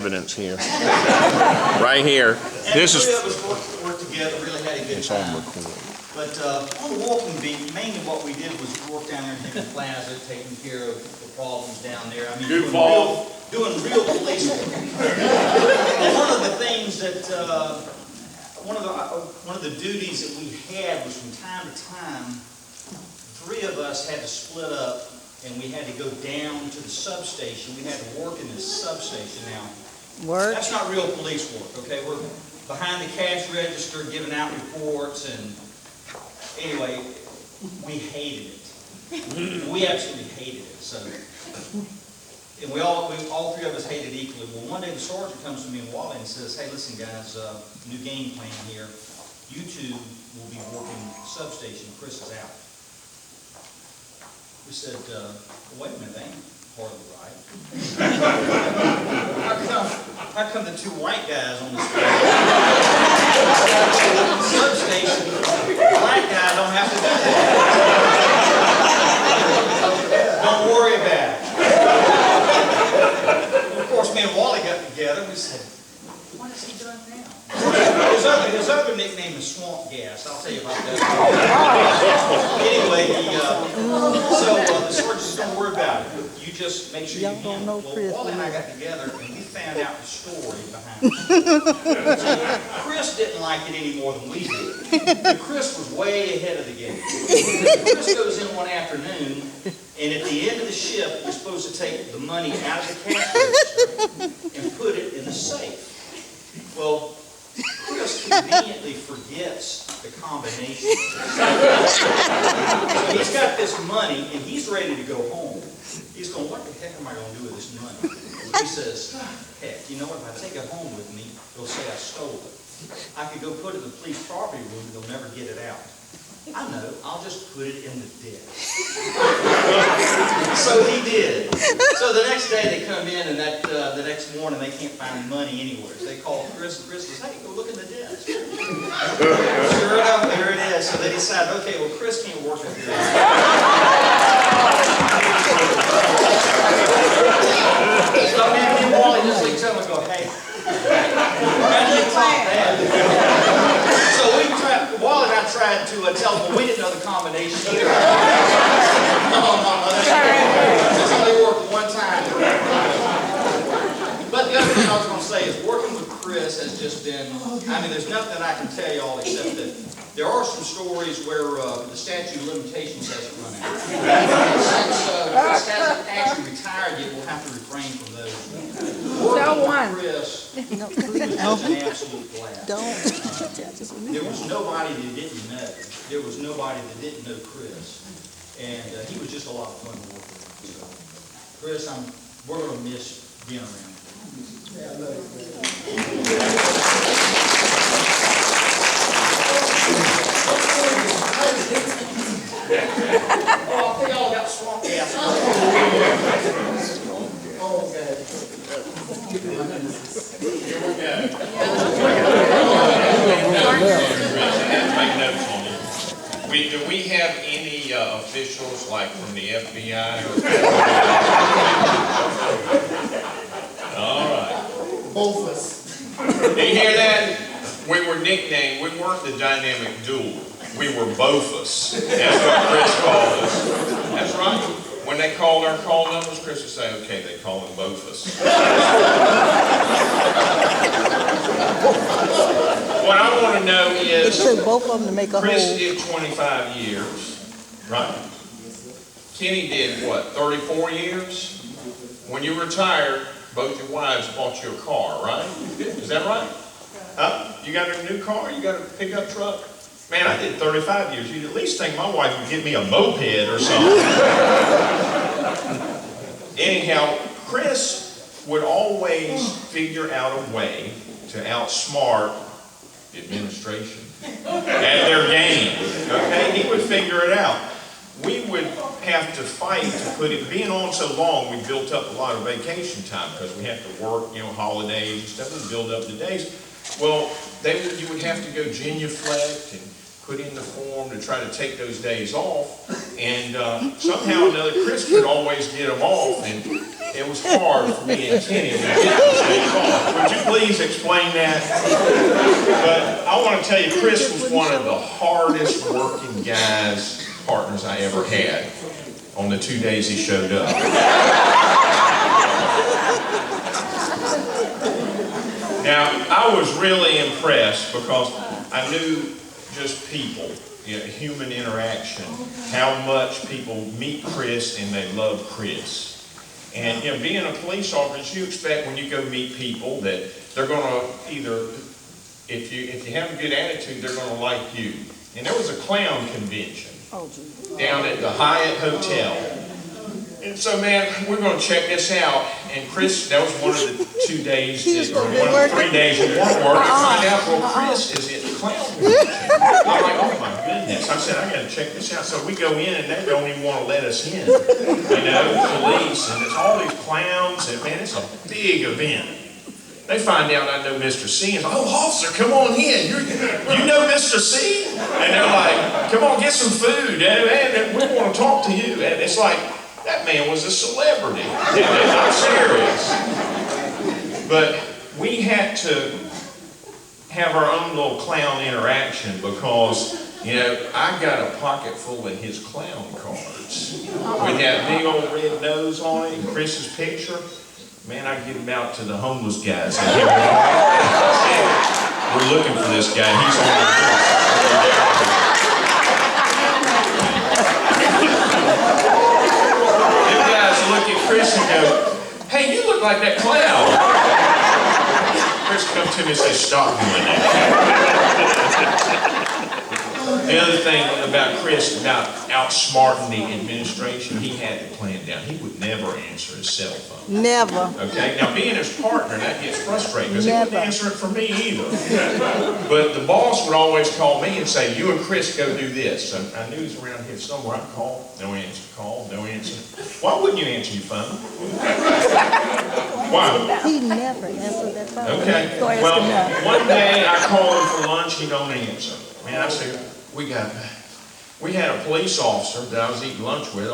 Evidence here. Right here. This is. Three of us worked together, really had a good time. But on the walking beat, mainly what we did was work down there in Henry Plaza, taking care of the problems down there. I mean, doing real police work. And one of the things that, one of the duties that we had was from time to time, three of us had to split up and we had to go down to the substation. We had to work in this substation now. That's not real police work, okay? We're behind the cash register giving out reports, and anyway, we hated it. We absolutely hated it. So, and we all three of us hated it equally. Well, one day the sergeant comes to me in Wyatt and says, "Hey, listen, guys, new game plan here. You two will be working substation. Chris is out." We said, "Wait a minute, that ain't hardly right. How come the two white guys on the substation, the black guy don't have to do that? Don't worry about it." Of course, me and Wally got together and we said, "What has he done now?" His other nickname is Swamp Gas. I'll tell you about that. Anyway, the sergeant said, "Don't worry about it. You just make sure you handle it." Well, Wally and I got together and we found out the story behind it. Chris didn't like it any more than we did. Chris was way ahead of the game. Chris goes in one afternoon, and at the end of the shift, you're supposed to take the money out of the cash register and put it in the safe. Well, Chris conveniently forgets the combination. So he's got this money, and he's ready to go home. He's going, "What the heck am I going to do with this money?" He says, "Heck, you know what? If I take it home with me, they'll say I stole it. I could go put it in the police property room, and they'll never get it out. I know, I'll just put it in the desk." So he did. So the next day they come in, and the next morning they can't find money anywhere. So they call Chris, and Chris says, "Hey, go look in the desk." Sure enough, there it is. So they decided, okay, well, Chris can't work with this. So me and Wally just like tell him, go, "Hey, how'd they talk that?" So Wally and I tried to tell them, well, we didn't know the combination either. This only worked one time. But the other thing I was going to say is working with Chris has just been, I mean, there's nothing that I can tell you all except that there are some stories where the statute of limitations hasn't run out. Since Chris hasn't actually retired yet, we'll have to refrain from those. Working with Chris was an absolute blast. There was nobody that didn't know. There was nobody that didn't know Chris. And he was just a lot of fun to work with. So, Chris, we're going to miss being around. Yeah, I love I think all got swamp gas. Oh, God. Here we go. Do we have any officials like from the FBI? All right. Both of us. Do you hear that? We were nicknamed, we weren't the dynamic duo. We were Bofus. That's what Chris called us. That's right. When they called our call numbers, Chris would say, "Okay, they call him Bofus." What I want to know is, Chris did 25 years, right? Kenny did what, 34 years? When you retired, both your wives bought you a car, right? Is that right? Huh? You got a new car? You got a pickup truck? Man, I did 35 years. You'd at least think my wife would get me a moped or something. Anyhow, Chris would always figure out a way to outsmart the administration at their game. Okay? He would figure it out. We would have to fight to put it, being on so long, we built up a lot of vacation time because we have to work, holidays and stuff, we build up the days. Well, you would have to go genuflect and put in the form to try to take those days off, and somehow or another Chris could always get them off, and it was hard for me and Kenny to get the same call. Would you please explain that? But I want to tell you, Chris was one of the hardest working partners I ever had on the 2 days he showed up. Now, I was really impressed because I knew just people, human interaction, how much people meet Chris and they love Chris. And being a police officer, you expect when you go meet people that they're going to either, if you have a good attitude, they're going to like you. And there was a clown convention down at the Hyatt Hotel. And so, man, we're going to check this out. And Chris, that was one of the 2 days, or one of the 3 days he won't work. And find out, well, Chris is at the clown convention. I'm like, oh my goodness. I said, I got to check this out. So we go in, and they don't even want to let us in. Police, and it's all these clowns, and man, it's a big event. They find out I know Mr. C, and oh, officer, come on in. You know Mr. C? And they're like, come on, get some food. And we want to talk to you. And it's like, that man was a celebrity. I'm serious. But we had to have our own little clown interaction because, I got a pocket full of his clown cards. With that big old red nose on it and Chris's picture. Man, I get him out to the homeless guys. And we're looking for this guy. He's on the list. Them guys look at Chris and go, hey, you look like that clown. Chris comes to me and says, stop doing that. The other thing about Chris, about outsmarting the administration, he had the plan down. He would never answer his cell phone. Never. Okay? Now, being his partner, that gets frustrating because he wouldn't answer it for me either. But the boss would always call me and say, you and Chris go do this. So I knew he was around here somewhere. I'd call, no answer, call, no answer. Why wouldn't you answer your phone? Why? He never answered that phone. Okay. Well, one day I called him for lunch, he don't answer. Man, I said, we had a police officer that I was eating lunch with.